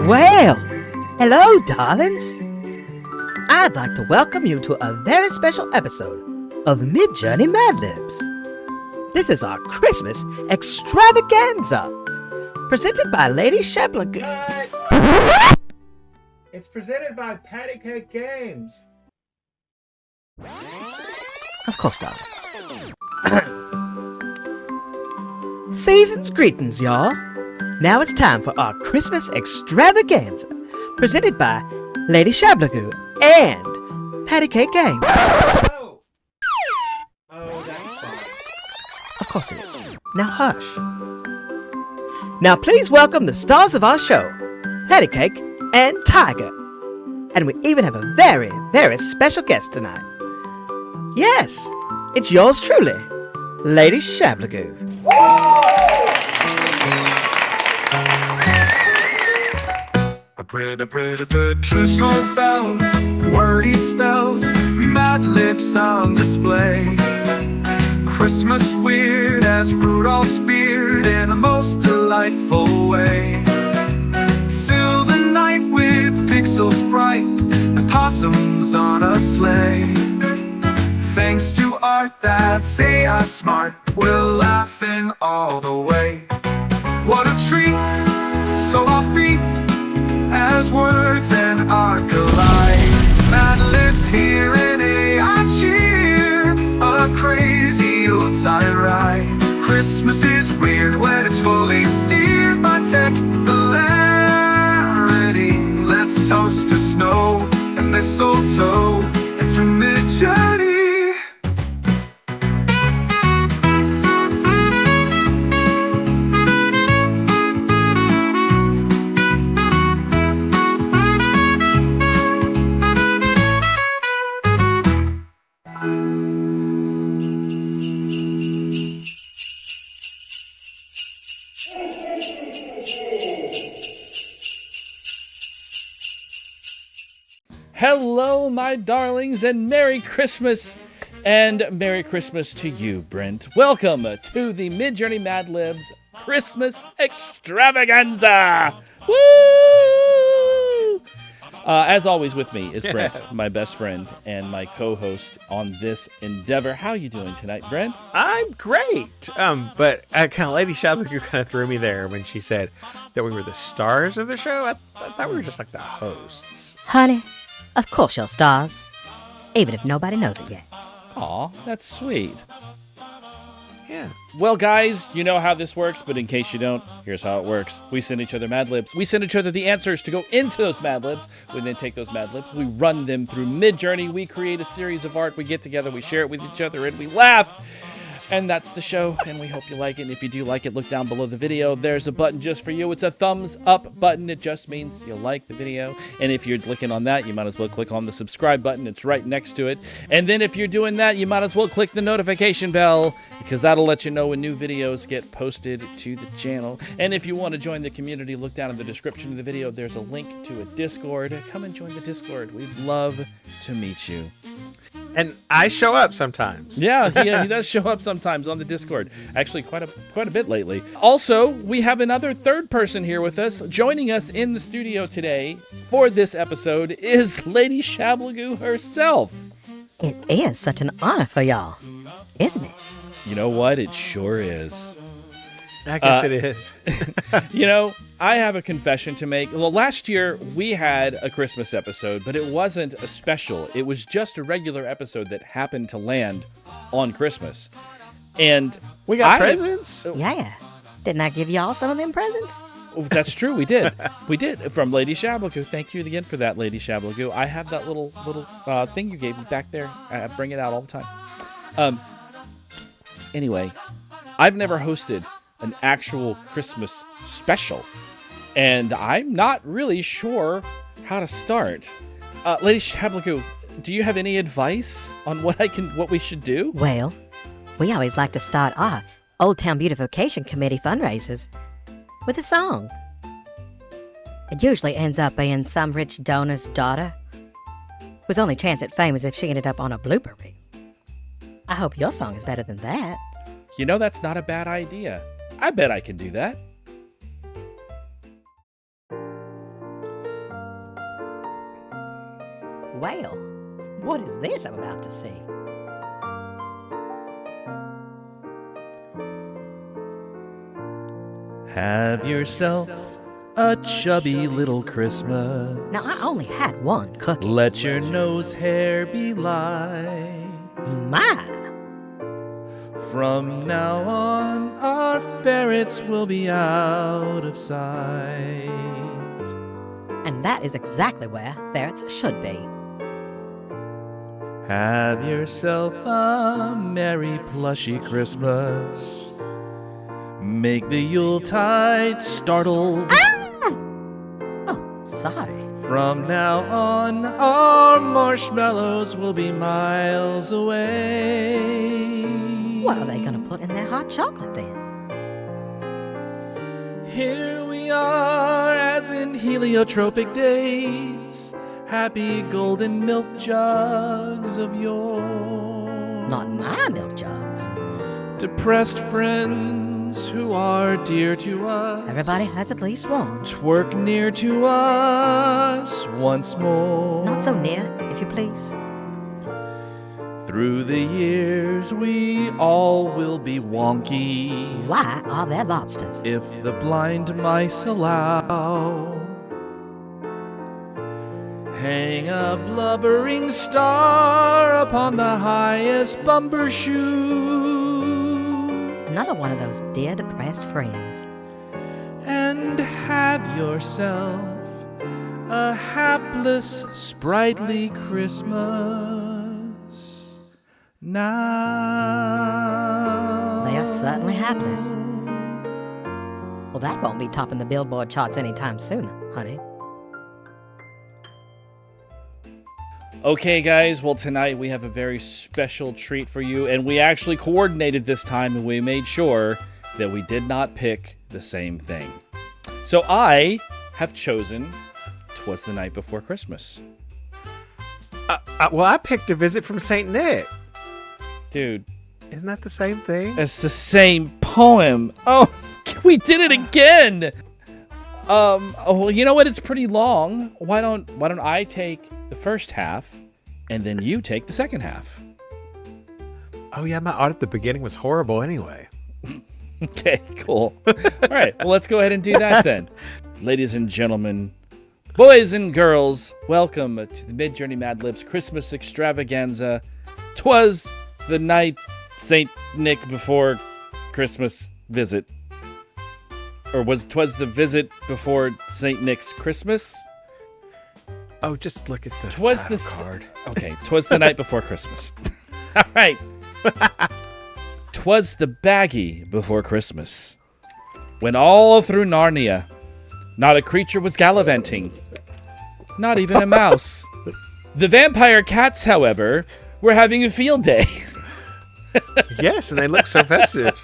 Well, hello, darlings. I'd like to welcome you to a very special episode of MidJourney Madlibs. This is our Christmas Extravaganza, presented by Lady Shablagoo. It's presented by Paddycake Games. Of course, darling. Season's greetings, y'all. Now it's time for our Christmas Extravaganza, presented by Lady Shablagoo and Paddycake Games. Oh, that's fine. Of course it is. Now hush. Now please welcome the stars of our show, Paddycake and TxTygrr. And we even have a very, very special guest tonight. Yes, it's yours truly, Lady Shablagoo. Pretty traditional bells, wordy spells, Madlibs on display. Christmas weird as Rudolph's beard in a most delightful way. Fill the night with pixels bright and possums on a sleigh. Thanks to art that's AI smart, we're laughing all the way. What a treat, so offbeat as words and art collide. Madlibs here in AI cheer, a crazy Yuletide ride. Christmas is weird when it's fully steered by technicality. Let's toast to snow and mistletoe and to MidJourney. Hello, my darlings, and Merry Christmas! And Merry Christmas to you, Brent. Welcome to the MidJourney Madlibs Christmas Extravaganza! Woo! As always with me is Brent, my best friend, and my co-host on this endeavor. How are you doing tonight, Brent? I'm great. But Lady Shablagoo kind of threw me there when she said that we were the stars of the show. I thought we were just like the hosts. Honey, of course you're stars, even if nobody knows it yet. Aw, that's sweet. Yeah. Well, guys, you know how this works, but in case you don't, here's how it works. We send each other Madlibs. We send each other the answers to go into those Madlibs. We then take those Madlibs, we run them through MidJourney. We create a series of art. We get together, we share it with each other, and we laugh. And that's the show, and we hope you like it. And if you do like it, look down below the video. There's a button just for you. It's a thumbs up button. It just means you like the video. And if you're clicking on that, you might as well click on the subscribe button. It's right next to it. And then if you're doing that, you might as well click the notification bell, because that'll let you know when new videos get posted to the channel. And if you want to join the community, look down in the description of the video. There's a link to a Discord. Come and join the Discord. We'd love to meet you. And I show up sometimes. Yeah, he does show up sometimes on the Discord. Actually, quite a bit lately. Also, we have another third person here with us. Joining us in the studio today for this episode is Lady Shablagoo herself. It is such an honor for y'all, isn't it? You know what? It sure is. I guess it is. You know, I have a confession to make. Well, last year we had a Christmas episode, but it wasn't a special. It was just a regular episode that happened to land on Christmas. And We got presents? Yeah. Didn't I give y'all some of them presents? Oh, that's true. We did. We did. From Lady Shablagoo. Thank you again for that, Lady Shablagoo. I have that little thing you gave me back there. I bring it out all the time. Anyway, I've never hosted an actual Christmas special, and I'm not really sure how to start. Lady Shablagoo, do you have any advice on what we should do? Well, we always like to start our Old Town Beautification Committee fundraisers with a song. It usually ends up being some rich donor's daughter whose only chance at fame is if she ended up on a blooper reel. I hope your song is better than that. You know, that's not a bad idea. I bet I can do that. Well, what is this I'm about to see? Have yourself a chubby little Christmas. Now, I only had one cookie. Let your nose hair be light. My! From now on, our ferrets will be out of sight. And that is exactly where ferrets should be. Have yourself a merry plushy Christmas. Make the Yuletide startled. Oh, sorry. From now on, our marshmallows will be miles away. What are they gonna put in their hot chocolate then? Here we are, as in heliotropic days, happy golden milk jugs of yore. Not my milk jugs. Depressed friends who are dear to us. Everybody has at least one. Twerk near to us once more. Not so near, if you please. Through the years, we all will be wonky. Why are there lobsters? If the blind mice allow. Hang a blubbering star upon the highest bumbershoe. Another one of those dear depressed friends. And have yourself a hapless, sprightly Christmas now. They are certainly hapless. Well, that won't be topping the Billboard charts anytime soon, honey. Okay, guys, well, tonight we have a very special treat for you, and we actually coordinated this time, and we made sure that we did not pick the same thing. So I have chosen Twas the Night Before Christmas. Well, I picked A Visit from St. Nick. Dude, Isn't that the same thing? it's the same poem. Oh, we did it again. Oh, well, you know what? It's pretty long. Why don't I take the first half, and then you take the second half? Oh, yeah, my art at the beginning was horrible anyway. Okay, cool. All right, well, let's go ahead and do that then. Ladies and gentlemen, boys and girls, welcome to the MidJourney Madlibs Christmas Extravaganza. 'Twas the night St. Nick before Christmas visit. Or 'twas the visit before St. Nick's Christmas? Oh, just look at the 'Twas title the card. Okay, 'twas the night before Christmas. All right. 'Twas the baggy before Christmas, when all through Narnia, not a creature was gallivanting, not even a mouse. The vampire cats, however, were having a field day. Yes, and they look so festive.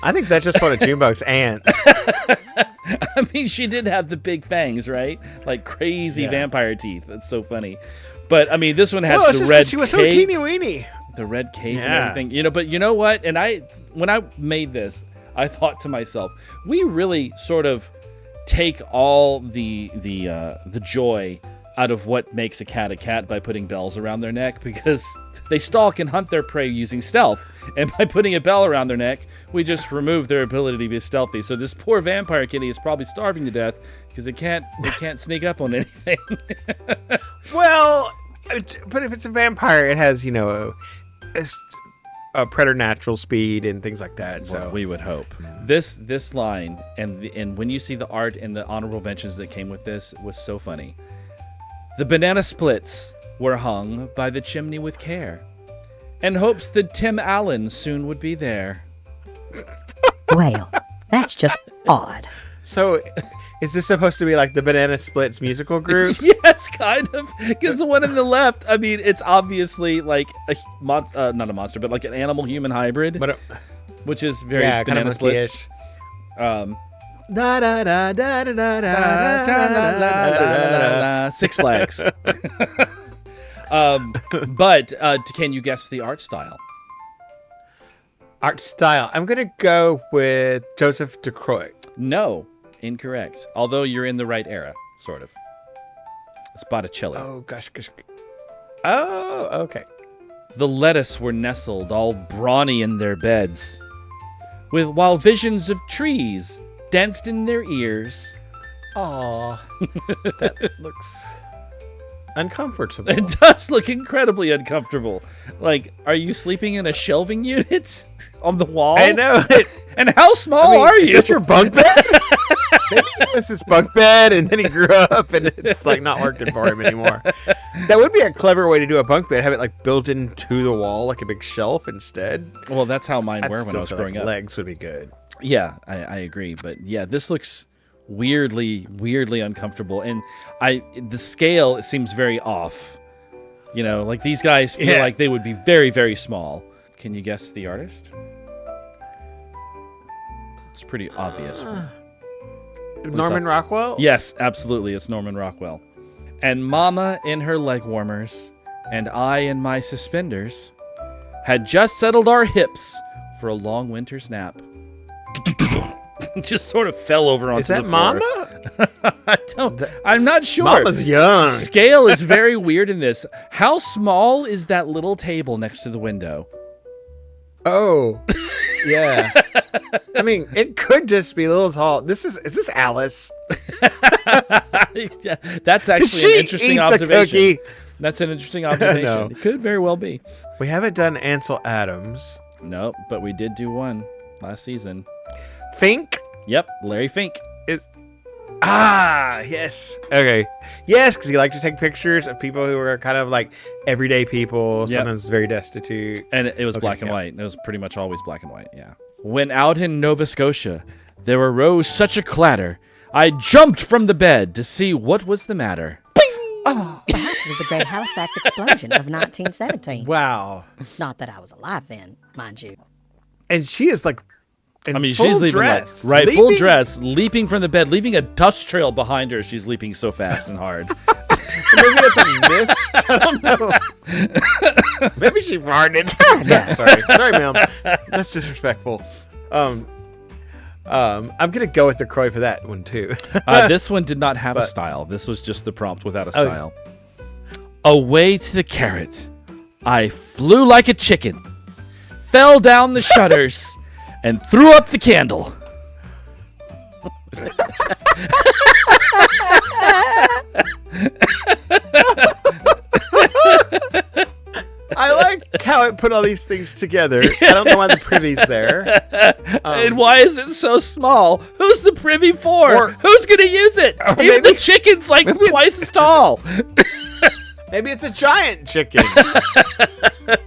I think that's just one of Junebug's ants. I mean, she did have the big fangs, right? Like crazy vampire teeth. That's so funny. But I mean, this one has the red She was so cape. teeny weeny. The red cape and Yeah. everything, but you know what? And when I made this, I thought to myself, we really sort of take all the joy out of what makes a cat by putting bells around their neck, because they stalk and hunt their prey using stealth, and by putting a bell around their neck, we just remove their ability to be stealthy. So this poor vampire kitty is probably starving to death because it can't sneak up on anything. Well, but if it's a vampire, it has, a preternatural speed and things like that. So Well, we would hope. This line and when you see the art and the honorable mentions that came with this was so funny. The banana splits were hung by the chimney with care, and hopes that Tim Allen soon would be there. Well, that's just odd. So, is this supposed to be like the Banana Splits musical group? Yes, kind of. Because the one on the left, I mean, it's obviously like not a monster, but like an animal-human hybrid, But which is very yeah, kind of banana splits. monkey-ish. Da da da da da da da da. Six Flags. But can you guess the art style? Art style. I'm gonna go with Joseph DeCroix. No, incorrect. Although you're in the right era, sort of. It's Botticelli. Oh gosh. Oh, okay. The lettuce were nestled, all brawny in their beds, while visions of trees danced in their ears. Aw, that looks uncomfortable. It does look incredibly uncomfortable. Like, are you sleeping in a shelving unit on the wall? I know. And how small are you? Is that your bunk bed? Maybe it was his bunk bed, and then he grew up, and it's like not working for him anymore. That would be a clever way to do a bunk bed. Have it like built into the wall, like a big shelf instead. Well, that's how mine were when I was growing up. Legs would be good. Yeah, I agree. But yeah, this looks weirdly uncomfortable, and the scale, it seems very off. You know, like these guys feel like they would be very, very small. Can you guess the artist? It's pretty obvious. Norman Rockwell? Yes, absolutely. It's Norman Rockwell. And Mama in her leg warmers, and I in my suspenders, had just settled our hips for a long winter's nap. Just sort of fell over onto the floor. Is that Mama? I'm not sure. Mama's young. Scale is very weird in this. How small is that little table next to the window? Oh, yeah. I mean, it could just be a little tall. Is this Alice? Yeah, that's actually an interesting observation. Cookie? That's an interesting observation. No. It could very well be. We haven't done Ansel Adams. Nope, but we did do one last season. Fink? Yep, Larry Fink. Yes. Okay. Yes, because he liked to take pictures of people who were kind of like everyday people, sometimes very destitute. And it was black and white. It was pretty much always black and white, yeah. When out in Nova Scotia, there arose such a clatter, I jumped from the bed to see what was the matter. Oh, perhaps it was the Great Halifax Explosion of 1917. Wow. Not that I was alive then, mind you. And she is like she's leaping dress. full dress, leaping from the bed, leaving a dust trail behind her. She's leaping so fast and hard. Maybe it's a mist. I don't know. Maybe she farted. Sorry, ma'am. That's disrespectful. I'm gonna go with the Croy for that one too. This one did not have a style. This was just the prompt without a style. Away to the carrot, I flew like a chicken, fell down the shutters, and threw up the candle. I like how it put all these things together. I don't know why the privy's there. And why is it so small? Who's the privy for? Or- Who's going to use it? Even the chicken's like twice as tall. Maybe it's a giant chicken.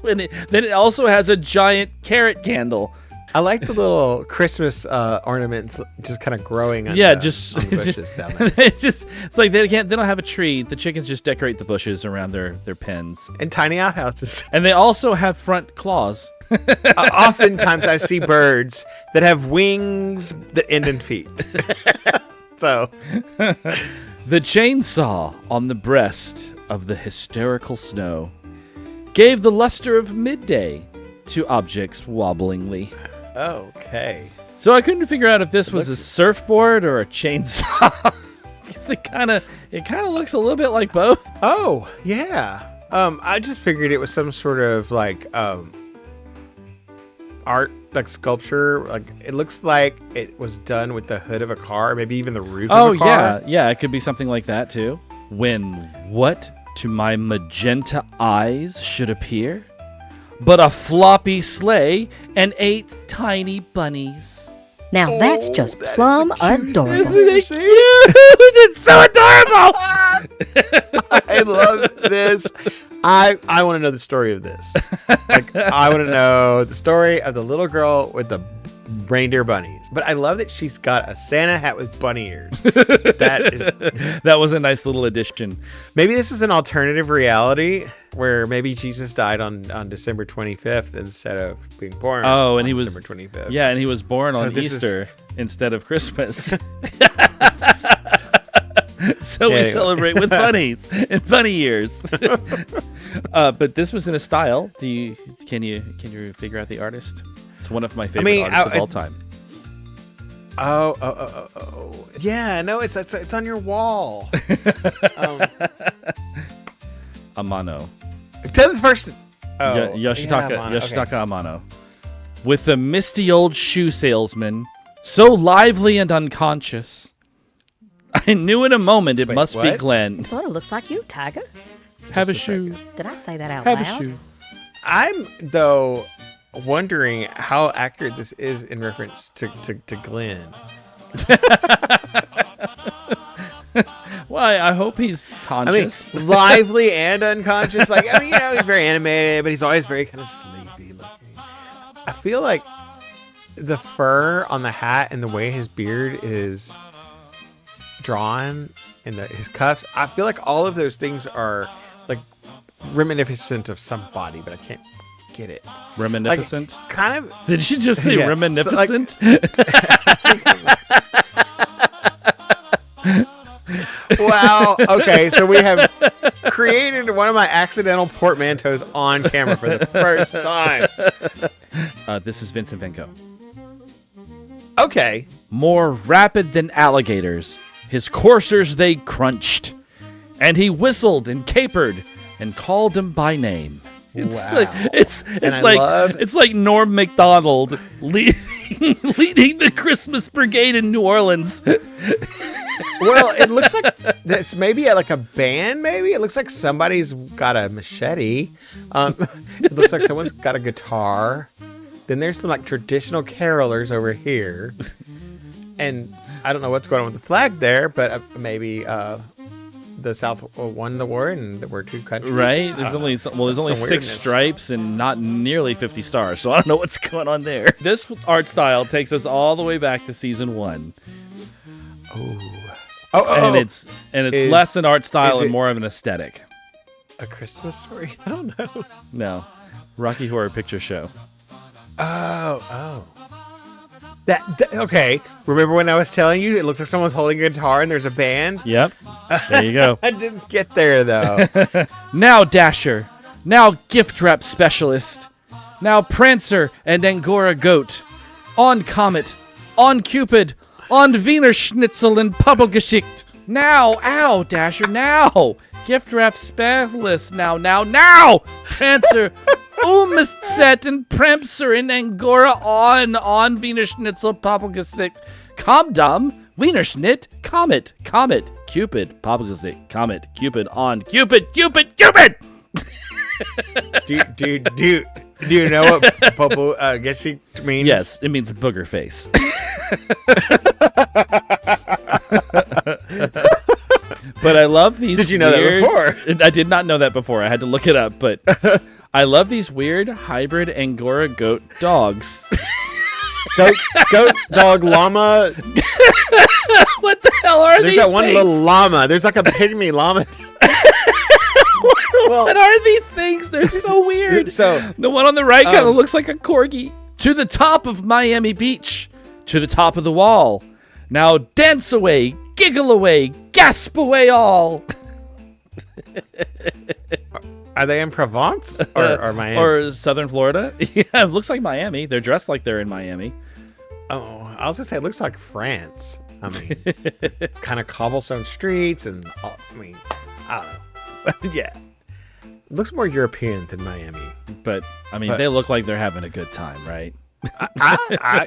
Then it also has a giant carrot candle. I like the little Christmas ornaments just kind of growing on Yeah, the bushes down there. It's like they don't have a tree. The chickens just decorate the bushes around their pens. And tiny outhouses. And they also have front claws. Oftentimes I see birds that have wings that end in feet. So The chainsaw on the breast of the hysterical snow gave the luster of midday to objects wobblingly. okay. So I couldn't figure out if this was a surfboard or a chainsaw. 'Cause it kind of looks a little bit like both. Oh, yeah. I just figured it was some sort of like art, like sculpture. Like it looks like it was done with the hood of a car, maybe even the roof of a car. Yeah, it could be something like that too. When what to my magenta eyes should appear but a floppy sleigh and 8 tiny bunnies. Now that's just plumb adorable. Isn't it cute? It's so adorable. I love this. I want to know the story of this. Like, I want to know the story of the little girl with the reindeer bunnies. But I love that she's got a Santa hat with bunny ears. That was a nice little addition. Maybe this is an alternative reality where maybe Jesus died on December 25th instead of being born on December 25th. Yeah, and he was born on this Easter instead of Christmas. So we celebrate with bunnies and bunny ears. But this was in a style. Can you figure out the artist? It's one of my favorite artists of all time. Oh. Yeah, no, it's on your wall. Amano. Tell this first. Yoshitaka Okay. Amano. With the misty old shoe salesman, so lively and unconscious. I knew in a moment it must be what? Glenn. It sort of looks like you, Tiger. Have a Just a shoe. Did I say that out Have loud? a shoe. I'm though wondering how accurate this is in reference to Glenn. Why? I hope he's conscious. Lively and unconscious. He's very animated, but he's always very kind of sleepy looking. I feel like the fur on the hat and the way his beard is drawn and his cuffs, I feel like all of those things are like reminiscent of somebody, but I can't get it. Reminiscent? Like, kind of. Did you just say Yeah, reminiscent? Wow. Okay, so we have created one of my accidental portmanteaus on camera for the first time. This is Vincent Van Gogh. Okay. More rapid than alligators, his coursers they crunched, and he whistled and capered and called them by name. It's Wow. like it's like Norm Macdonald leading the Christmas Brigade in New Orleans. Well, it looks like that's maybe like a band. Maybe it looks like somebody's got a machete. It looks like someone's got a guitar. Then there's some like traditional carolers over here, and I don't know what's going on with the flag there, but maybe the South won the war and there were two countries. Right? There's only some 6 weirdness. stripes and not nearly 50 stars, so I don't know what's going on there. This art style takes us all the way back to season 1. And it's less an art style and more of an aesthetic. A Christmas Story? I don't know. No. Rocky Horror Picture Show. Oh. That okay. Remember when I was telling you it looks like someone's holding a guitar and there's a band? Yep. There you go. I didn't get there though. Now Dasher. Now Gift Wrap Specialist. Now Prancer and Angora Goat. On Comet. On Cupid. On Wiener Schnitzel and Pubbelgeschicht. Now. Ow, Dasher. Now. Gift Wrap Specialist. Now. Prancer. Set and Premser in Angora on Wiener Schnitzel Pubbelgeschicht. Comdom. Wiener Schnitt. Comet. Cupid. Pubbelgeschicht. Comet. Cupid. On Cupid. Do you know what Pubbelgeschicht means? Yes, it means booger face. But I love these. Did you know that before? I did not know that before. I had to look it up, but I love these weird hybrid Angora goat dogs. Goat, dog, llama. What the hell are There's these that one things? little llama. There's like a pygmy llama. What are these things? They're so weird. So the one on the right kind of looks like a corgi. To the top of Miami Beach. To the top of the wall. Now dance away, giggle away, gasp away all. are they in Provence or Miami? Or Southern Florida? Yeah, it looks like Miami. They're dressed like they're in Miami. Oh, I was gonna say it looks like France. I mean, kind of cobblestone streets and I don't know. Yeah, it looks more European than Miami. But, I mean, they look like they're having a good time, right?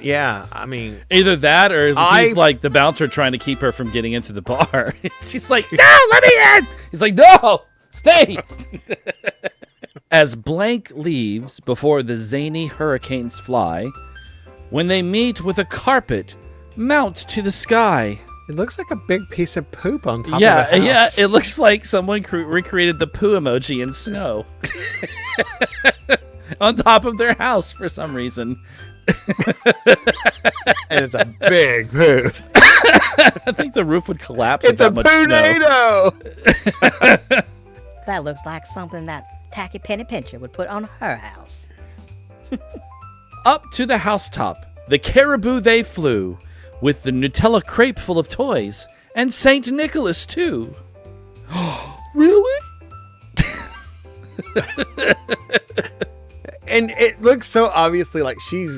Yeah, I mean, Either that or he's like the bouncer trying to keep her from getting into the bar. She's like, no, let me in. He's like, no, stay. As blank leaves before the zany hurricanes fly, when they meet with a carpet, mount to the sky. it looks like a big piece of poop on top of the house. Yeah, it looks like someone recreated the poo emoji in snow. On top of their house for some reason. And it's a big poo. I think the roof would collapse. It's with a that much snow. poo-nado. That looks like something that Tacky Penny Pincher would put on her house. Up to the housetop, the caribou they flew, with the Nutella crepe full of toys, and St. Nicholas too. Really? and it looks so obviously like she's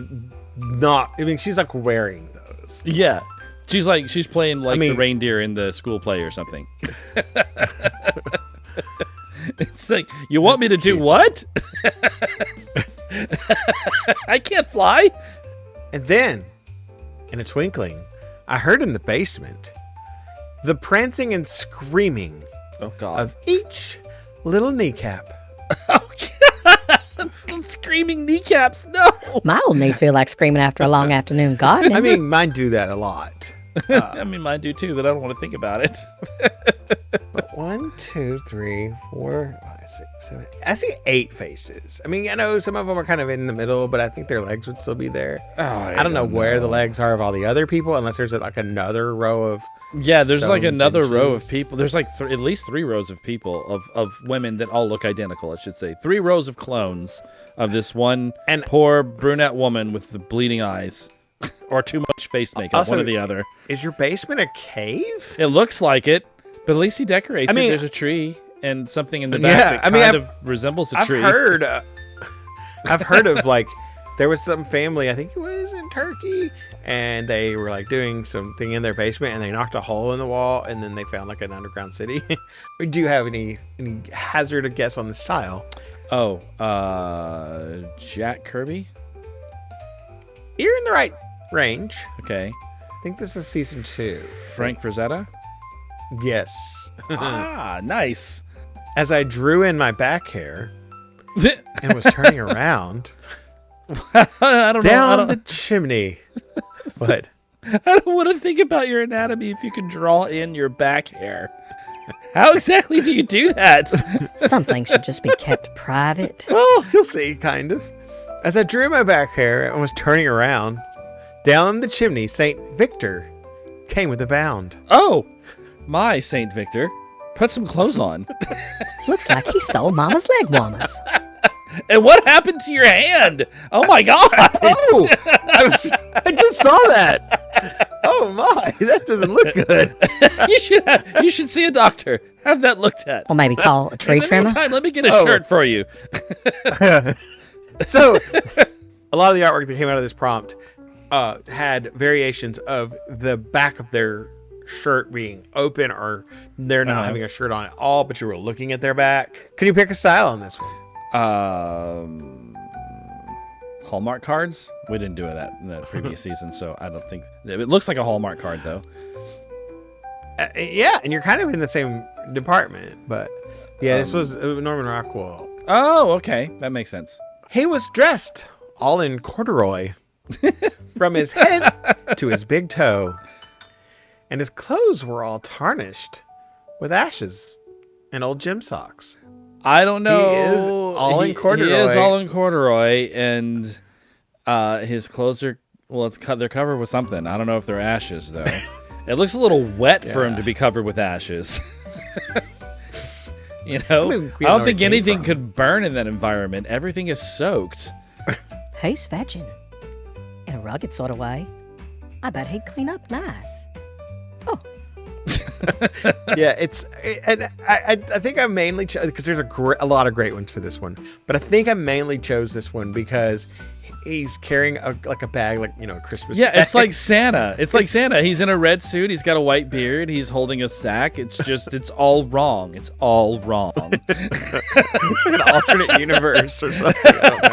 not. I mean, she's like wearing those. Yeah. She's playing like the reindeer in the school play or something. It's like, you want me to do what? I can't fly. And then, in a twinkling, I heard in the basement the prancing and screaming of each little kneecap. Oh, God. Screaming kneecaps. No. My old knees feel like screaming after a long afternoon gardening. I mean, mine do that a lot. I mean, mine do too, but I don't want to think about it. 1, 2, 3, 4, 5, 6, 7. I see 8 faces. I mean, I know some of them are kind of in the middle, but I think their legs would still be there. Oh, I don't know where the legs are of all the other people, unless there's like another row of. Yeah, there's like stone another benches. row of people. There's like at least 3 rows of people, of women that all look identical, I should say. 3 rows of clones of this one poor brunette woman with the bleeding eyes. Or too much face makeup, Also, one or the other. Is your basement a cave? It looks like it, but at least he decorates it. There's a tree and something in the back Yeah, that kind of resembles a tree. I've heard of like, there was some family, I think it was in Turkey, and they were like doing something in their basement, and they knocked a hole in the wall, and then they found like an underground city. Do you have any hazard a guess on this tile? Oh, Jack Kirby? You're in the right range. Okay. I think this is season 2. Frank Frazetta? Yes. Ah, nice. As I drew in my back hair and was turning around I don't down know. the chimney. What? I don't want to think about your anatomy if you can draw in your back hair. How exactly do you do that? Some things should just be kept private. Well, you'll see, kind of. As I drew my back hair and was turning around, down the chimney, St. Victor came with a bound. Oh, my St. Victor. Put some clothes on. Looks like he stole Mama's leg warmers. And what happened to your hand? Oh, my God. Oh, I just saw that. Oh, my. That doesn't look good. You should see a doctor. Have that looked at. Or maybe call a tree In the trimmer. meantime, let me get a shirt for you. So, a lot of the artwork that came out of this prompt had variations of the back of their shirt being open, or they're not having a shirt on at all, but you were looking at their back. Can you pick a style on this one? Hallmark cards? We didn't do that in the previous season, so I don't think... It looks like a Hallmark card, though. Yeah, and you're kind of in the same department, but yeah, this was Norman Rockwell. Oh, okay. That makes sense. He was dressed all in corduroy from his head to his big toe, and his clothes were all tarnished with ashes and old gym socks. I don't know. He is all in corduroy. He is all in corduroy, and his clothes are, well, they're covered with something. I don't know if they're ashes, though. It looks a little wet for him to be covered with ashes. You know? I don't think anything could burn in that environment. Everything is soaked. He's fetching. In a rugged sort of way. I bet he'd clean up nice. Oh. Yeah, I think I mainly chose, because there's a lot of great ones for this one, but I think I mainly chose this one because he's carrying a bag, like, a Christmas bag. It's like Santa. It's like Santa. He's in a red suit. He's got a white beard. He's holding a sack. It's all wrong. It's all wrong. It's like an alternate universe or something. I don't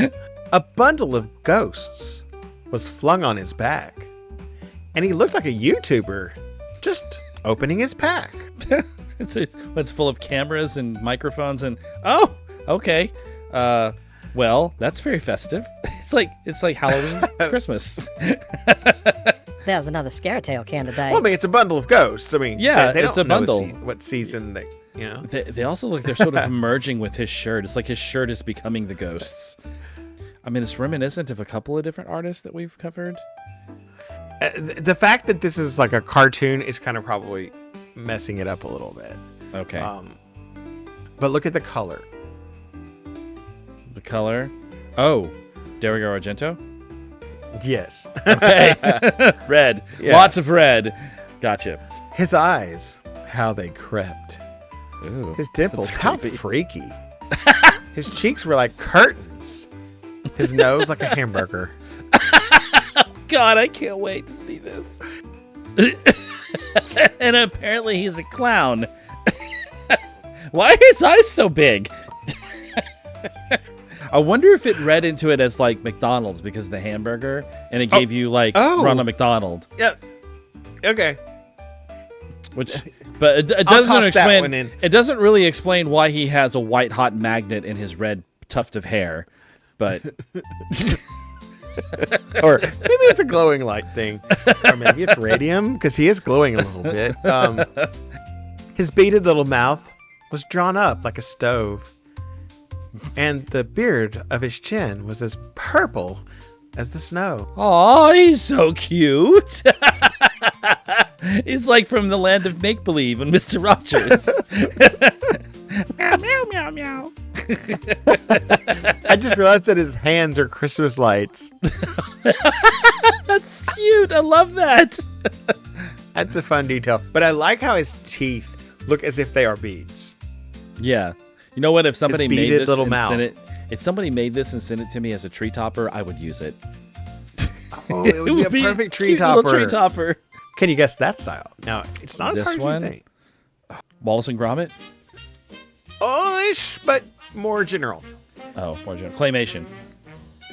know. A bundle of ghosts was flung on his back, and he looked like a YouTuber just opening his pack. It's full of cameras and microphones and oh, okay. Well, that's very festive. It's like Halloween, Christmas. There's another scare tale candidate. Well, I mean, it's a bundle of ghosts. I mean, yeah, they it's don't a know bundle. What season they. They also look, they're sort of merging with his shirt. It's like his shirt is becoming the ghosts. I mean, it's reminiscent of a couple of different artists that we've covered. The fact that this is like a cartoon is kind of probably messing it up a little bit. Okay. But look at the color. The color. Oh, Dario Argento? Yes. Okay. Red. Yeah. Lots of red. Gotcha. His eyes, how they crept. Ooh, His dimples, that's how creepy. freaky. His cheeks were like curtains. His nose like a hamburger. God, I can't wait to see this. And apparently he's a clown. Why are his eyes so big? I wonder if it read into it as like McDonald's because of the hamburger, and it gave you like Ronald McDonald. Yep. Okay. But it I'll doesn't toss that explain. one in. It doesn't really explain why he has a white hot magnet in his red tuft of hair. But or maybe it's a glowing light thing, or maybe it's radium because he is glowing a little bit. His beaded little mouth was drawn up like a stove, and the beard of his chin was as purple as the snow. oh, he's so cute. He's like from the land of make believe and Mr. Rogers. Meow meow meow meow. I just realized that his hands are Christmas lights. That's cute. I love that. That's a fun detail. But I like how his teeth look as if they are beads. Yeah. You know what? If somebody His made beaded this little and mouth. sent it, if somebody made this and sent it to me as a tree topper, I would use it. Oh, it would be a perfect tree cute little topper. tree topper. Can you guess that style? No, it's not as This hard as one? you think. Wallace and Gromit? Oh-ish, but more general. Oh, more general. Claymation.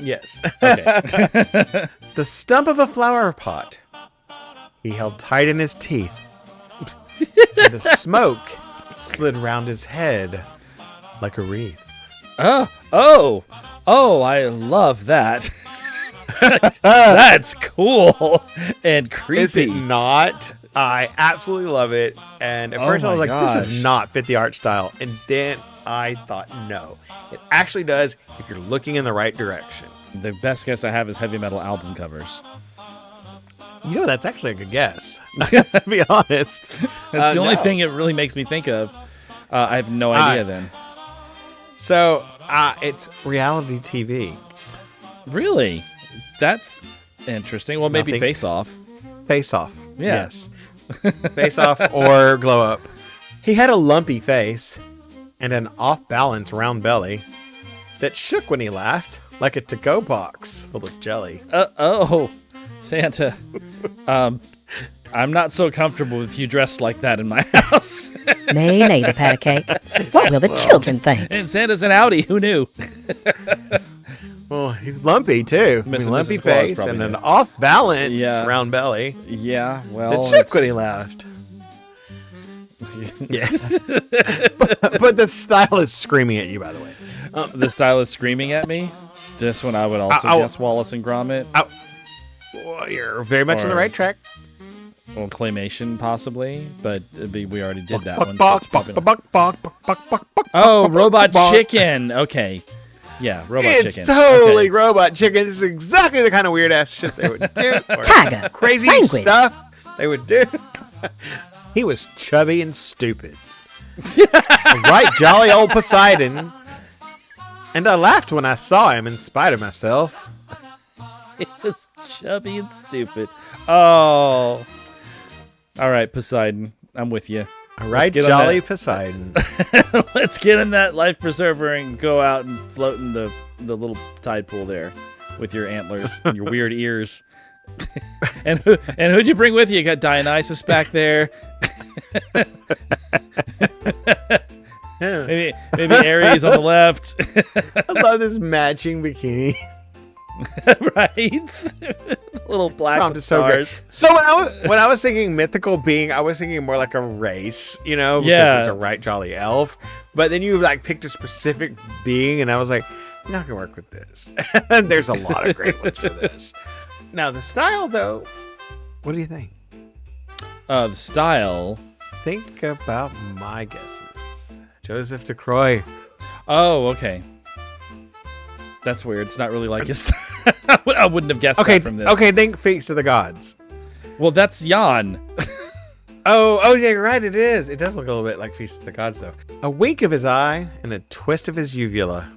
Yes. Okay. The stump of a flower pot he held tight in his teeth. And the smoke slid round his head like a wreath. Oh, I love that. That's cool and creepy. Is it not? I absolutely love it. And at first I was my like, this gosh. does not fit the art style. And then I thought, no, it actually does if you're looking in the right direction. The best guess I have is heavy metal album covers. You know, that's actually a good guess, to be honest. That's the only no. thing it really makes me think of. I have no idea then. So it's reality TV. Really? That's interesting. Well, maybe Nothing. Face Off. Face Off. Yeah. Yes. Face Off or Glow Up. He had a lumpy face and an off-balance round belly that shook when he laughed like a to-go box full of jelly. Oh, Santa. I'm not so comfortable with you dressed like that in my house. Nay, nay, the Paddycake. What will the children think? And Santa's an Audi. Who knew? Oh, he's lumpy too. I mean, Mrs. lumpy Claus face probably and an knew. off-balance Yeah. round belly Yeah, well. that shook when he laughed. Yes. but the style is screaming at you, by the way. The style is screaming at me. This one I would also Ow. guess Wallace and Gromit. Well, you're very much on the Or- right track. Or Claymation, possibly. But we already did that one. so it's probably not- Oh, Robot Chicken. Okay. Yeah, Robot It's Chicken. totally Okay. Robot Chicken. This is exactly the kind of weird ass shit they would do. Or Tiger. crazy Language. stuff they would do. He was chubby and stupid. A right jolly old Poseidon. And I laughed when I saw him in spite of myself. It was chubby and stupid. Oh. All right, Poseidon. I'm with you. A right get on jolly that. Poseidon. Let's get in that life preserver and go out and float in the little tide pool there with your antlers and your weird ears. and who'd you bring with you? You got Dionysus back there. maybe Ares on the left. I love this matching bikini. Right? Little black Prompt with is so great. stars. So when I was thinking mythical being, I was thinking more like a race, you know, because Yeah. it's a right jolly elf. But then you like picked a specific being, and I was like, you're not gonna work with this. And there's a lot of great ones for this. Now the style, though, what do you think? The style. Think about my guesses. Joseph DeCroix. Oh, okay. That's weird. It's not really like his style. I wouldn't have guessed Okay, that from this. okay. Think Feast of the Gods. Well, that's Jan. Oh, yeah, you're right. It is. It does look a little bit like Feast of the Gods, though. A wink of his eye and a twist of his uvula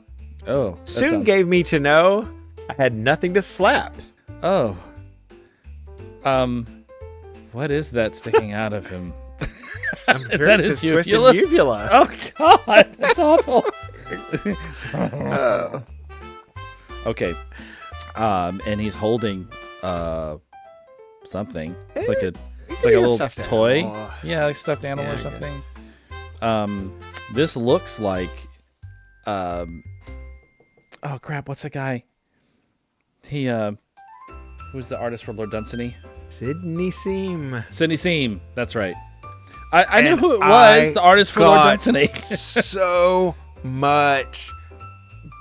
Oh. that soon sounds- gave me to know I had nothing to slap. Oh. What is that sticking out of him? Is Sure, that it's his twisted uvula? uvula? Oh God, that's awful. Oh. Okay. And he's holding something. It's like a little stuffed toy. animal. Yeah, like stuffed animal Yeah, or I something. guess. This looks like oh crap, what's that guy? He who's the artist for Lord Dunsany? Sidney Seam. Sidney Seam. That's right. I knew And who it I was, the artist for Lord got Dunsany. So much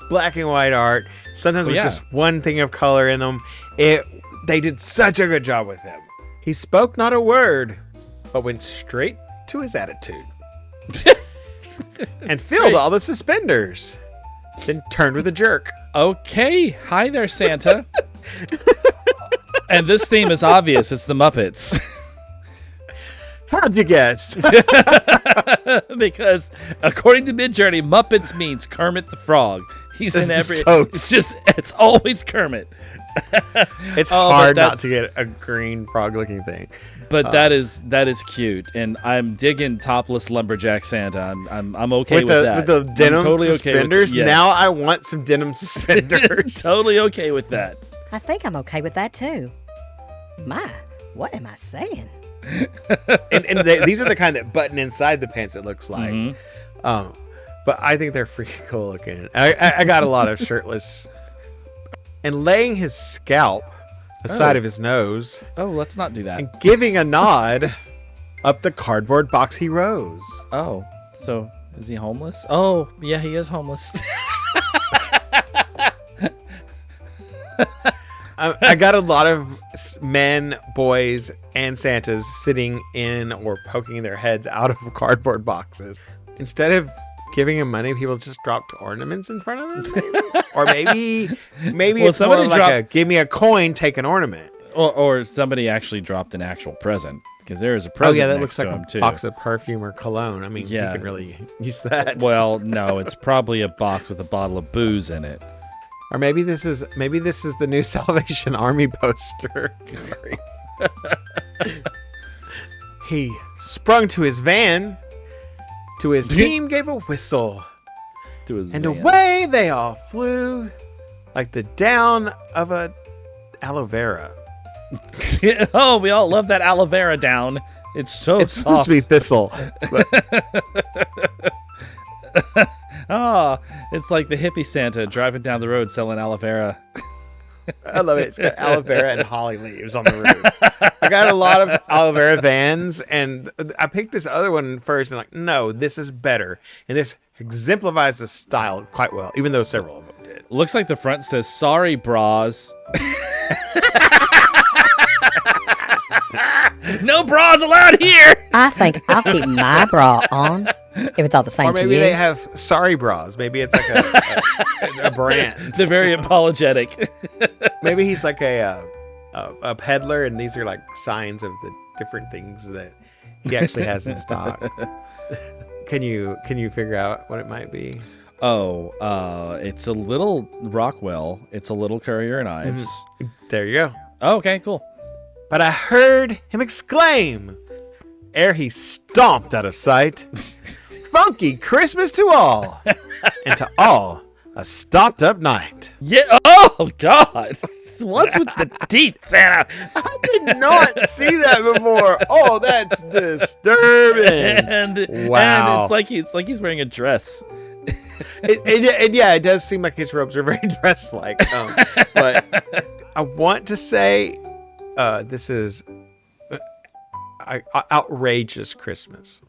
black and white art. Sometimes Well, with yeah. just one thing of color in them. They did such a good job with him. He spoke not a word, but went straight to his attitude. And filled all the suspenders. Then turned with a jerk. Okay, hi there, Santa. And this theme is obvious. It's the Muppets. How'd you guess? Because according to MidJourney, Muppets means Kermit the Frog. He's in It's every. totes. It's always Kermit. It's Oh, but hard not that's- to get a green frog-looking thing. But that is cute, and I'm digging topless lumberjack Santa. I'm okay with that. With the I'm denim totally okay with- suspenders. yes. Now I want some denim suspenders. Totally okay with that. I think I'm okay with that too. My, what am I saying? and these are the kind that button inside the pants, it looks like. Mhm. But I think they're freaking cool looking. I got a lot of shirtless. And laying his scalp aside of his nose Oh, let's not do that. and giving a nod up the cardboard box he rose. Oh, so is he homeless? Oh, yeah, he is homeless. I got a lot of men, boys, and Santas sitting in or poking their heads out of cardboard boxes. Instead of giving him money, people just dropped ornaments in front of him. Maybe? Or maybe Well, it's more somebody like dropped- a give me a coin, take an ornament. or somebody actually dropped an actual present, because there is a Oh present yeah, that next looks like to him a too. box of perfume or cologne. I mean, Yeah. you can really use that. Well, no, it's probably a box with a bottle of booze in it. Or maybe this is the new Salvation Army poster. He sprung to his van. To his team gave a whistle. To his And van. away they all flew like the down of a aloe vera. Oh, we all love that aloe vera down. It's so It's supposed soft. to be thistle. But Oh, it's like the hippie Santa driving down the road selling aloe vera. I love it. It's got aloe vera and holly leaves on the roof. I got a lot of aloe vera vans, and I picked this other one first, and like, no, this is better. And this exemplifies the style quite well, even though several of them did. Looks like the front says, "Sorry, bras." No bras allowed here. I think I'll keep my bra on if it's all the same Or to maybe you. they have sorry bras. Maybe it's like a brand. They're very apologetic. Maybe he's like a peddler, and these are like signs of the different things that he actually has in stock. Can you figure out what it might be? Oh, it's a little Rockwell. It's a little Courier and Ives. There you go. Oh, okay, cool. But I heard him exclaim, ere he stomped out of sight, "Funky Christmas to all, and to all a stopped up night." Yeah. Oh God. What's with the teeth, Santa? I did not see that before. Oh, that's disturbing. And Wow. and it's like he's wearing a dress. Yeah, it does seem like his robes are very dress-like. But I want to say this is outrageous Christmas.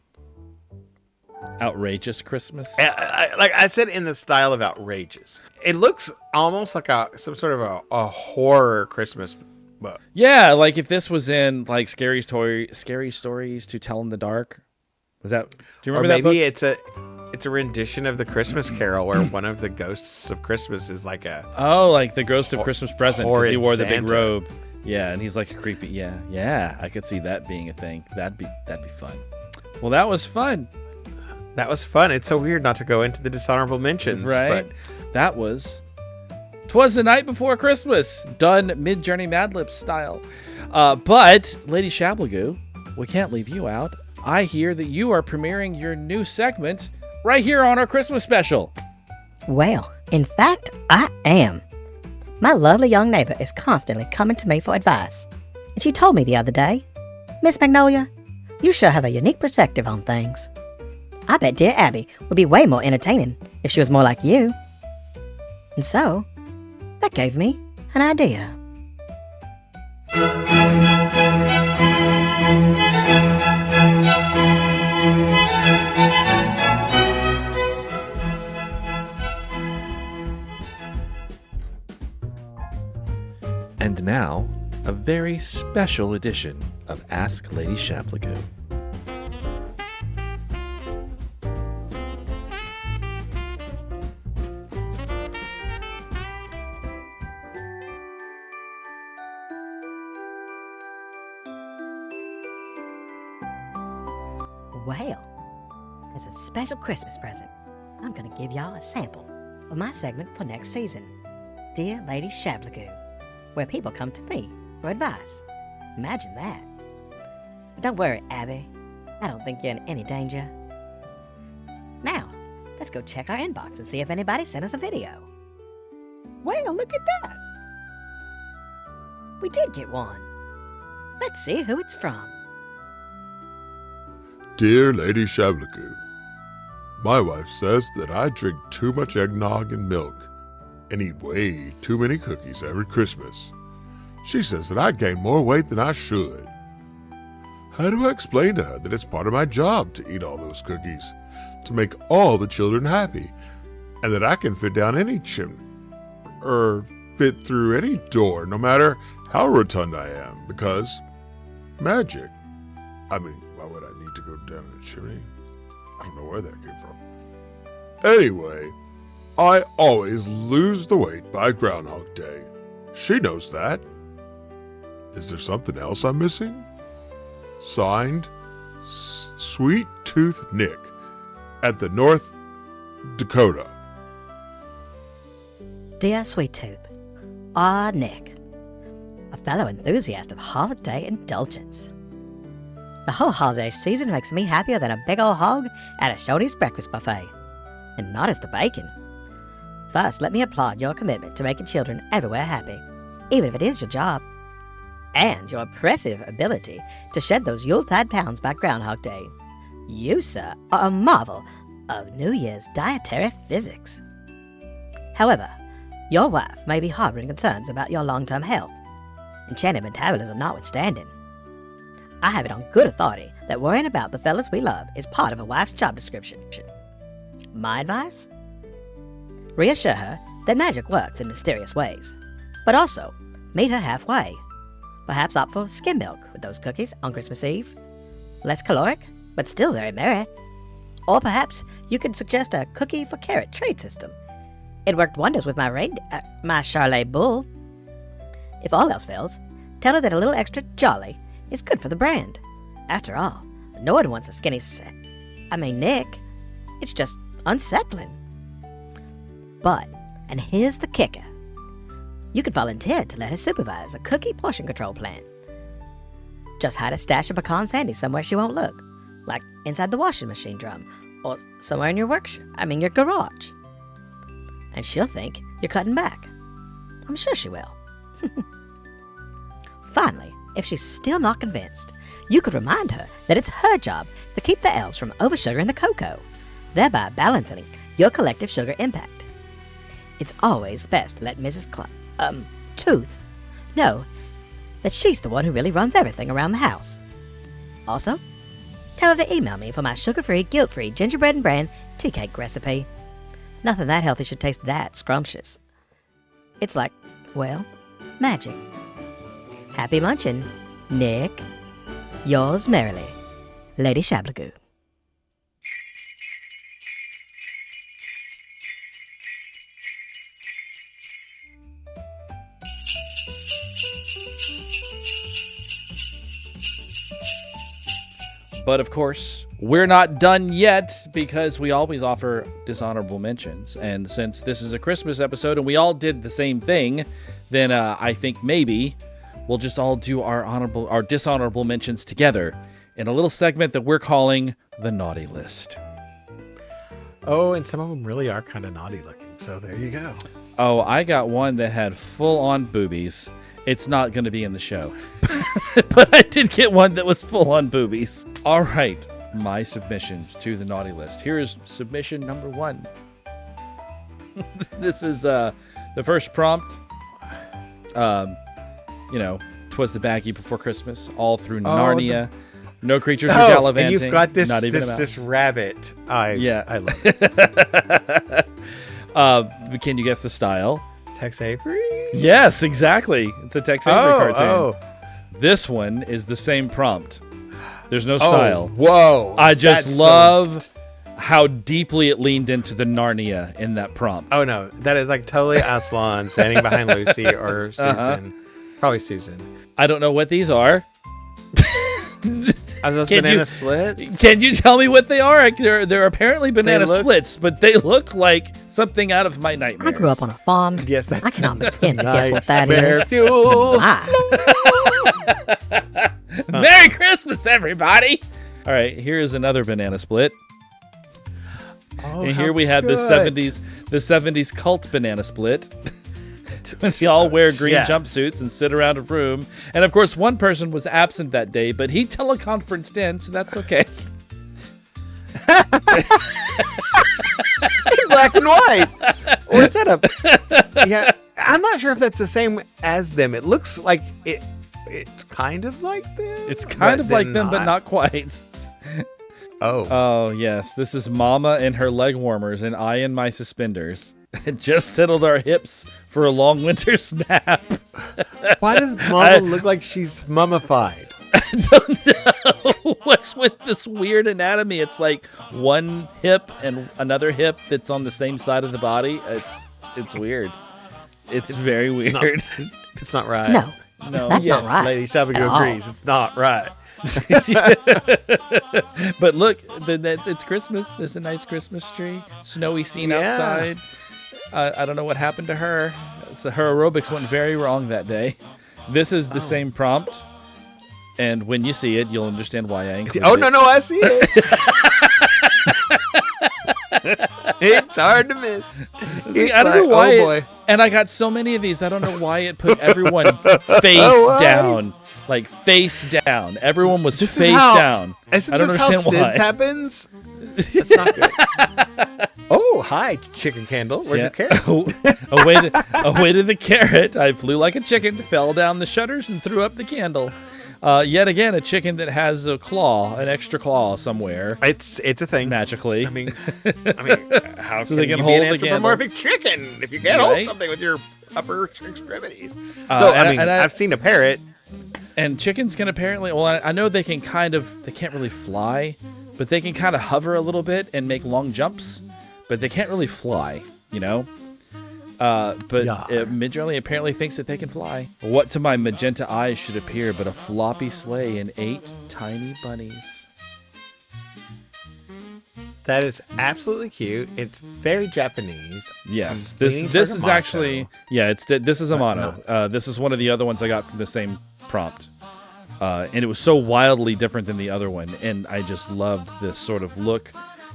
Outrageous Christmas. Like I said, in the style of outrageous. It looks almost like some sort of a horror Christmas book. Yeah, like if this was in like Scary Stories to Tell in the Dark. Was that? Do you Or remember maybe that book? it's a rendition of the Christmas Carol where one of the ghosts of Christmas is like a Oh, like the Ghost of Christmas Present, because he horrid wore the big Santa. robe. Yeah, and he's like a creepy. Yeah. I could see that being a thing. That'd be fun. Well, that was fun, That was fun. It's so weird not to go into the dishonorable mentions, right? But That was "Twas the Night Before Christmas," done MidJourney Madlibs style. But Lady Shablagoo, we can't leave you out. I hear that you are premiering your new segment right here on our Christmas special. Well, in fact, I am. My lovely young neighbor is constantly coming to me for advice. And she told me the other day, Miss Magnolia, you sure have a unique perspective on things. I bet dear Abby would be way more entertaining if she was more like you. And so, that gave me an idea. And now, a very special edition of Ask Lady Shablagoo. Well, as a special Christmas present, I'm going to give y'all a sample of my segment for next season, Dear Lady Shablagoo, where people come to me for advice. Imagine that. But don't worry, Abby. I don't think you're in any danger. Now, let's go check our inbox and see if anybody sent us a video. Well, look at that. We did get one. Let's see who it's from. Dear Lady Shablagoo, my wife says that I drink too much eggnog and milk and eat way too many cookies every Christmas. She says that I gain more weight than I should. How do I explain to her that it's part of my job to eat all those cookies, to make all the children happy, and that I can fit down any chimney, or fit through any door, no matter how rotund I am, because magic. I mean, why would I need to go down a chimney? I don't know where that came from. Anyway, I always lose the weight by Groundhog Day. She knows that. Is there something else I'm missing? Signed, Sweet Tooth Nick at the North Dakota. Dear Sweet Tooth, Nick, a fellow enthusiast of holiday indulgence. The whole holiday season makes me happier than a big old hog at a Shoney's breakfast buffet. And not as the bacon. First, let me applaud your commitment to making children everywhere happy, even if it is your job. And your impressive ability to shed those Yuletide pounds by Groundhog Day. You, sir, are a marvel of New Year's dietary physics. However, your wife may be harboring concerns about your long-term health, enchanted metabolism notwithstanding. I have it on good authority that worrying about the fellas we love is part of a wife's job description. My advice? Reassure her that magic works in mysterious ways, but also meet her halfway. Perhaps opt for skim milk with those cookies on Christmas Eve. Less caloric, but still very merry. Or perhaps you could suggest a cookie for carrot trade system. It worked wonders with my Charlet bull. If all else fails, tell her that a little extra jolly is good for the brand. After all, no one wants a skinny Nick. It's just unsettling. But, and here's the kicker. You could volunteer to let her supervise a cookie portion control plan. Just hide a stash of pecan sandy somewhere she won't look, like inside the washing machine drum, or somewhere in your your garage. And she'll think you're cutting back. I'm sure she will. Finally, if she's still not convinced, you could remind her that it's her job to keep the elves from oversugaring the cocoa, thereby balancing your collective sugar impact. It's always best to let Mrs. Tooth know that she's the one who really runs everything around the house. Also, tell her to email me for my sugar-free, guilt-free gingerbread and bran tea cake recipe. Nothing that healthy should taste that scrumptious. It's like, well, magic. Happy munching, Nick. Yours merrily, Lady Shablagoo. But of course, we're not done yet because we always offer dishonorable mentions. And since this is a Christmas episode and we all did the same thing, then I think maybe we'll just all do our dishonorable mentions together in a little segment that we're calling the Naughty List. Oh, and some of them really are kind of naughty looking. So there you go. Oh, I got one that had full-on boobies. It's not going to be in the show. But I did get one that was full-on boobies. All right, my submissions to the naughty list. Here is submission number 1. This is the first prompt. Twas the baggie before Christmas, all through Narnia. No creatures were gallivanting. And you've got this not even a mouse. this rabbit. I love it. Can you guess the style? Tex Avery? Yes, exactly. It's a Tex Avery cartoon. Oh. This one is the same prompt. There's no style. Whoa. I just love how deeply it leaned into the Narnia in that prompt. Oh, no. That is like totally Aslan standing behind Lucy or Susan. Probably Susan. I don't know what these are. Are those banana splits? Can you tell me what they are? They're apparently banana look- splits, but they look like something out of my nightmares. I grew up on a farm. Yes, that's I cannot begin to guess what that nightmare is. fuel. Merry Christmas, everybody! All right, here's another banana split. Oh, And how here we have the good. 70s cult banana split. When we all wear green Yes. jumpsuits and sit around a room. And of course, one person was absent that day, but he teleconferenced in, so that's okay. Black and white. Or is that a... Yeah, I'm not sure if that's the same as them. It looks like it's kind of like them. It's kind of then like them, but not quite. Oh. Oh, yes. This is Mama in her leg warmers and I in my suspenders. Just settled our hips for a long winter's nap. Why does Mama look like she's mummified? I don't know. What's with this weird anatomy? It's like one hip and another hip that's on the same side of the body. It's weird. It's very weird. It's not right. No, that's not right. Lady Shablagoo at all. agrees. It's not right. But look, it's Christmas. There's a nice Christmas tree. Snowy scene outside. I don't know what happened to her. So her aerobics went very wrong that day. This is the same prompt. And when you see it, you'll understand why I included Oh, it. no, I see it. It's hard to miss. It's I don't know like, why. oh, boy. And I got so many of these. I don't know why it put everyone face down. Like face down. Everyone was This is face how- down. Isn't I don't this how understand why. SIDS happens? That's not good. Oh, hi, chicken candle. Where's your carrot? Away to the carrot. I flew like a chicken, fell down the shutters, and threw up the candle. Yet again, a chicken that has a claw, an extra claw somewhere. It's a thing. Magically. I mean, how So can they can you hold be an the candle. anthropomorphic chicken if you can't hold Right? something with your upper extremities? Though, I've seen a parrot. And chickens can apparently, well, I know they can they can't really fly, but they can kind of hover a little bit and make long jumps, but they can't really fly, you know? But MidJourney apparently thinks that they can fly. What to my magenta eyes should appear but a floppy sleigh and 8 tiny bunnies. That is absolutely cute. It's very Japanese. Yes, I'm this leaning is toward a actually motto. this is a mono. This is one of the other ones I got from the same prompt, and it was so wildly different than the other one, and I just loved this sort of look.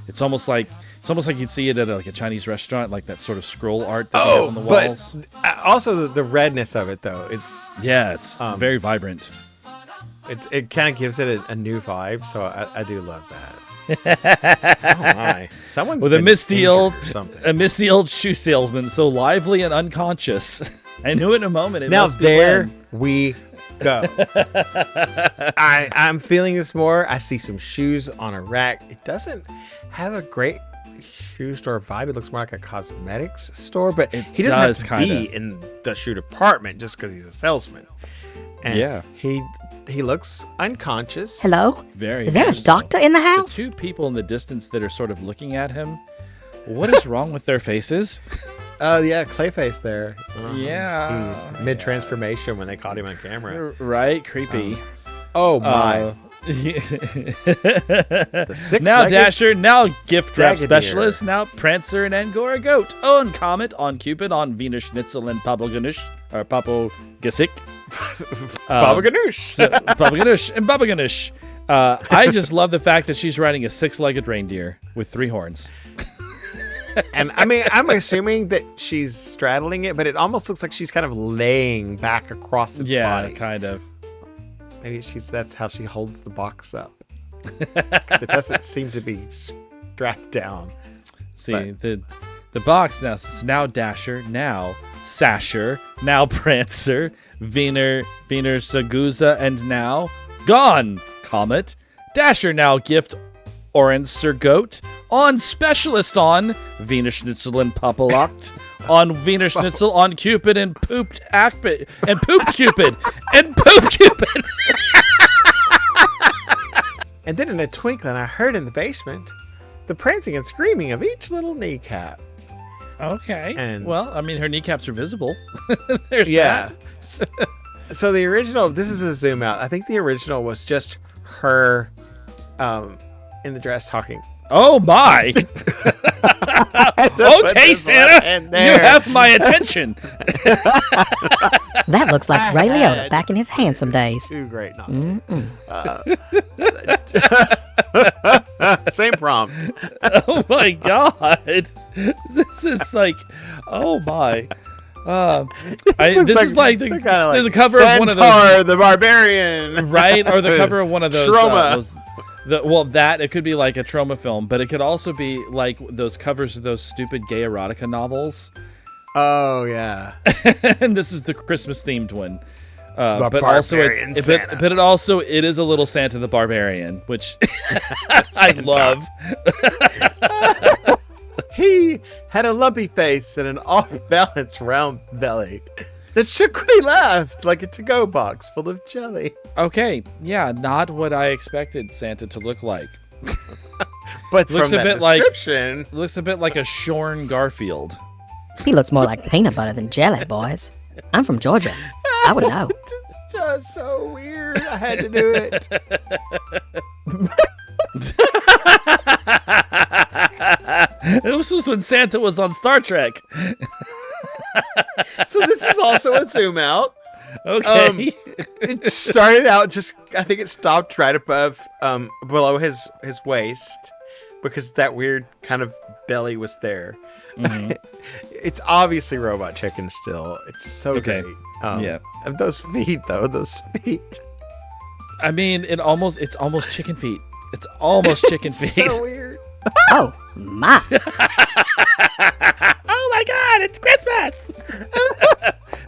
It's almost like you'd see it at a Chinese restaurant, like that sort of scroll art that they have on the walls. But also the redness of it, though. It's very vibrant. it kind of gives it a new vibe. So I do love that. Oh my! Someone's With a been misty injured old or something. shoe salesman, so lively and unconscious. I knew in a moment. It Now must be there Glenn. we go. I'm feeling this more. I see some shoes on a rack. It doesn't have a great shoe store vibe. It looks more like a cosmetics store, but he doesn't does, have to be in the shoe department just because he's a salesman. And Yeah. he looks unconscious. Hello? Very. Is there a much so. doctor in the The house? two people in the distance that are sort of looking at him. What is wrong with their faces? Oh yeah, Clayface there. Yeah. He was mid transformation when they caught him on camera. Right? Creepy. Oh my! The six-legged now Dasher, now gift wrap Dragadier. specialist, now Prancer and Angora goat. Oh, and Comet on Cupid on Venus Schnitzel and Pablo Ganoush or Papo Gasik. Baba Ganoush. Baba Ganoush and Baba Ganoush. I just love the fact that she's riding a 6-legged reindeer with 3 horns. And I mean, I'm assuming that she's straddling it, but it almost looks like she's kind of laying back across its body. Kind of. Maybe that's how she holds the box up. Because it doesn't seem to be strapped down. See, the box now, it's now Dasher, now Sasher, now Prancer, Wiener Sagusa, and now Gone, Comet. Dasher now Gift, Orange Sir Goat, on Specialist on Wiener Schnitzel and Papalocht, on Wiener Schnitzel, on Cupid and Pooped Cupid, and Pooped Cupid. And then in a twinkling, I heard in the basement the prancing and screaming of each little kneecap. Okay. And well, I mean, her kneecaps are visible. There's yeah. that. So the original, this is a zoom out. I think the original was just her in the dress talking. Oh my! Okay, Santa, you have my attention. That looks like Ray Liotta back in his handsome days. Too great not to. Same prompt. Oh my god! This is like, oh my. This is like the cover of one of those. Centaur the Barbarian. Right? Or the cover of one of those. Trauma. It could be like a trauma film, but it could also be like those covers of those stupid gay erotica novels. Oh, yeah. And this is the Christmas themed one. But Barbarian also Santa. but it also is a little Santa the Barbarian, which I love. He had a lumpy face and an off-balance round belly that shook when he laughed like a to-go box full of jelly. Okay, yeah, not what I expected Santa to look like. But Looks from a that bit like- description, Looks a bit like a shorn Garfield. He looks more like peanut butter than jelly, boys. I'm from Georgia. I would know. it's just so weird. I had to do it. This was when Santa was on Star Trek. So this is also a zoom out. Okay. It started out I think it stopped right above, below his waist, because that weird kind of belly was there. Mm-hmm. It's obviously Robot Chicken still. It's so Okay. great. Yeah. And those feet, though, those feet. I mean, it's almost chicken feet. It's almost chicken feet. So weird. Oh, my. Oh my god, it's Christmas!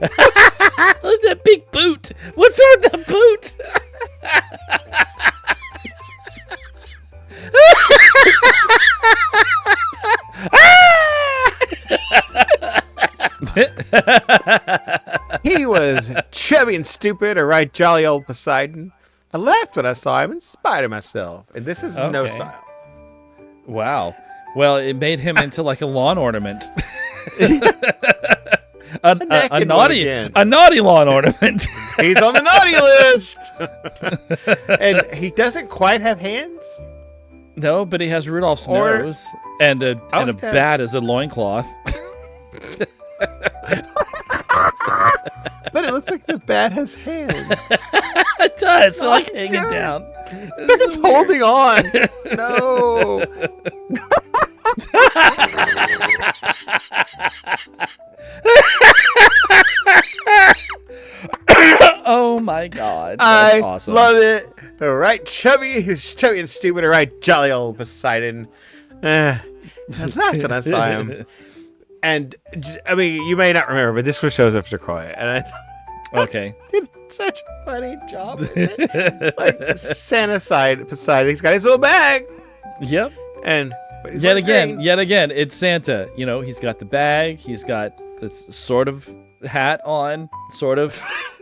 Look at that big boot. What's wrong with the boot? He was chubby and stupid, or right jolly old Poseidon. I laughed when I saw him in spite of myself. And this is no Okay. style. Wow. Well, it made him into like a lawn ornament. a naked one naughty again. lawn ornament. He's on the naughty list. And he doesn't quite have hands. No, but he has Rudolph's Or- nose and a he does. bat as a loincloth. But it looks like the bat has hands. It does. So like so hanging good. down. It's like it's holding on. No. Oh my god. That's I awesome. love it. All right, chubby, who's chubby and stupid. All right, jolly old Poseidon. I laughed when I saw him. And, I mean, you may not remember, but this was Joseph DeCroix. And I Okay. did such a funny job with it. Like, Santa side Poseidon. He's got his little bag. Yep. And he's Yet wearing green. again, it's Santa. You know, he's got the bag, he's got this sort of hat on, sort of,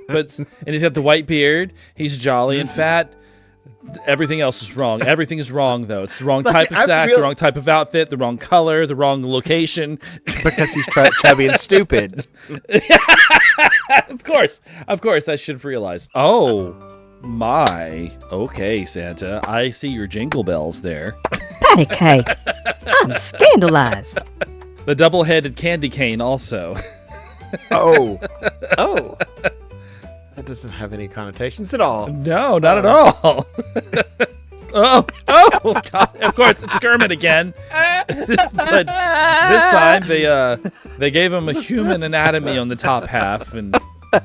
and he's got the white beard. He's jolly and fat. Everything else is wrong. Everything is wrong, though. It's the wrong type of sack, the wrong type of outfit, the wrong color, the wrong location. Because he's chubby and stupid. Of course, I should have realized. Oh my. Okay, Santa, I see your jingle bells there. Paddycake. I'm scandalized. The double-headed candy cane also. Oh. That doesn't have any connotations at all. No, not at all. Oh, God. Of course, it's Kermit again. But this time they gave him a human anatomy on the top half, and But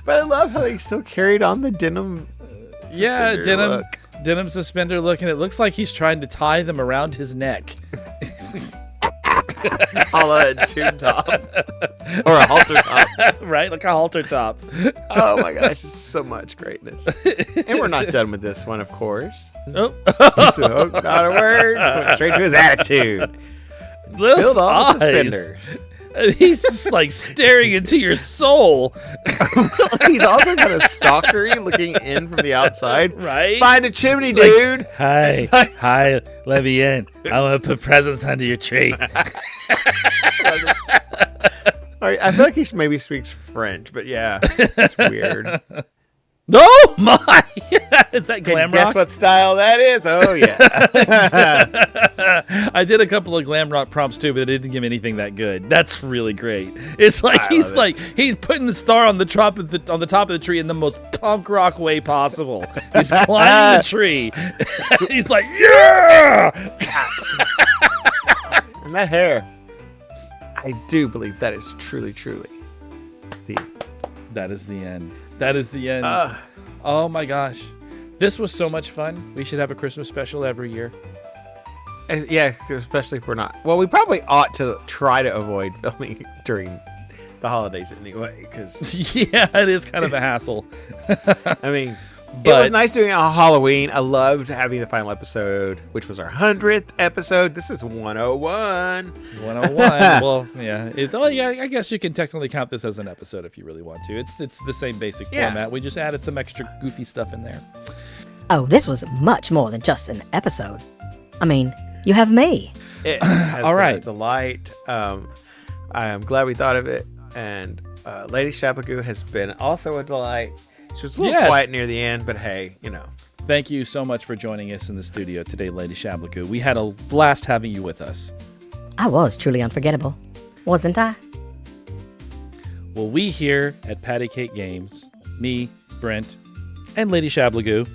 I love how he still carried on the denim. Denim suspender look, and it looks like he's trying to tie them around his neck. A tube top or a halter top, Right, like a halter top. Oh my gosh, it's so much greatness. And we're not done with this one, of course. Oh, So, not a word. Went straight to his attitude. those Build all the eyes. suspenders. And he's just like staring into your soul. He's also kind of stalkery, looking in from the outside. Right? Find a chimney, dude. Hi, let me in. I want to put presents under your tree. All right, I feel like he maybe speaks French, but yeah, it's weird. Oh my! Is that Can glam you guess rock? what style that is? Oh yeah. I did a couple of glam rock prompts too, but it didn't give me anything that good. That's really great. It's like he's putting the star on the top of the tree in the most punk rock way possible. He's climbing the tree. He's like, yeah! And that hair, I do believe that is truly the. That is the end. That is the end. Oh my gosh. This was so much fun. We should have a Christmas special every year. Yeah, especially if we're not. Well, we probably ought to try to avoid filming during the holidays anyway, because Yeah, it is kind of a hassle. I mean, it But- was nice doing it on Halloween. I loved having the final episode, which was our 100th episode. This is 101. 101. Well, yeah. I guess you can technically count this as an episode if you really want to. It's the same basic Yeah. format. We just added some extra goofy stuff in there. Oh, this was much more than just an episode. I mean, you have me. It has All been right. a delight. I am glad we thought of it, and Lady Shablagoo has been also a delight. She was a little Yes. quiet near the end, but hey, you know. Thank you so much for joining us in the studio today, Lady Shablagoo. We had a blast having you with us. I was truly unforgettable, wasn't I? Well, we here at Paddycake Games, me, Brent, and Lady Shablagoo,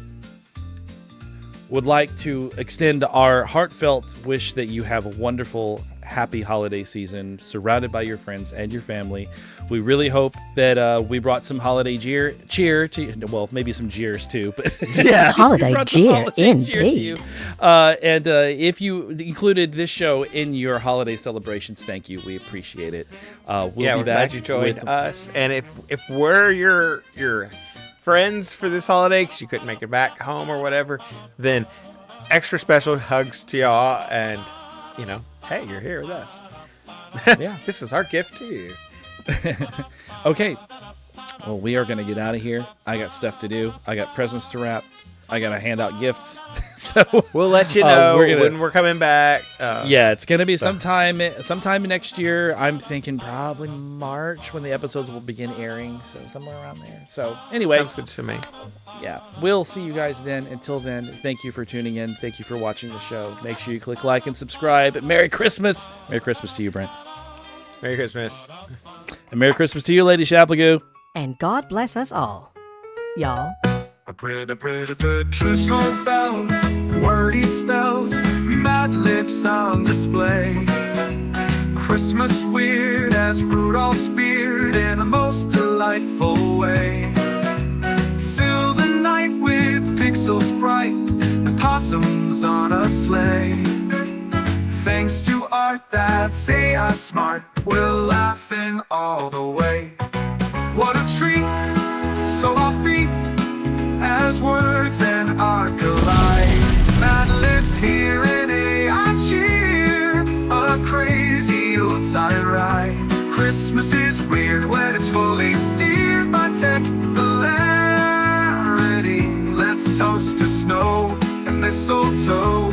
would like to extend our heartfelt wish that you have a wonderful, happy holiday season surrounded by your friends and your family. We really hope that we brought some holiday cheer to, well, maybe some jeers too, but Yeah. Holiday brought some cheer, holiday cheer to you. indeed. And if you included this show in your holiday celebrations, thank you. We appreciate it. We'll Yeah, be we're back glad you joined with us. And if we're your friends for this holiday because you couldn't make it back home or whatever, then extra special hugs to y'all. And you know, hey, you're here with us. Yeah. This is our gift to you. Okay. Well, we are going to get out of here. I got stuff to do. I got presents to wrap. I got to hand out gifts. So We'll let you know we're gonna- when we're coming back. yeah, it's going to be sometime next year. I'm thinking probably March when the episodes will begin airing. So somewhere around there. So anyway, Sounds good to me. yeah, we'll see you guys then. Until then, thank you for tuning in. Thank you for watching the show. Make sure you click like and subscribe. Merry Christmas. Merry Christmas to you, Brent. Merry Christmas. And Merry Christmas to you, Lady Shablagoo. And God bless us all. Y'all. A pretty traditional bells, wordy spells, Madlibs on display. Christmas weird as Rudolph's beard in a most delightful way. Fill the night with pixels bright and possums on a sleigh. Thanks to art that say us smart, we're laughing all the way. What a treat, so offbeat as words and art collide. Madlibs here in AI cheer, a crazy Yuletide ride. Christmas is weird when it's fully steered by technicality. Let's toast to snow and mistletoe.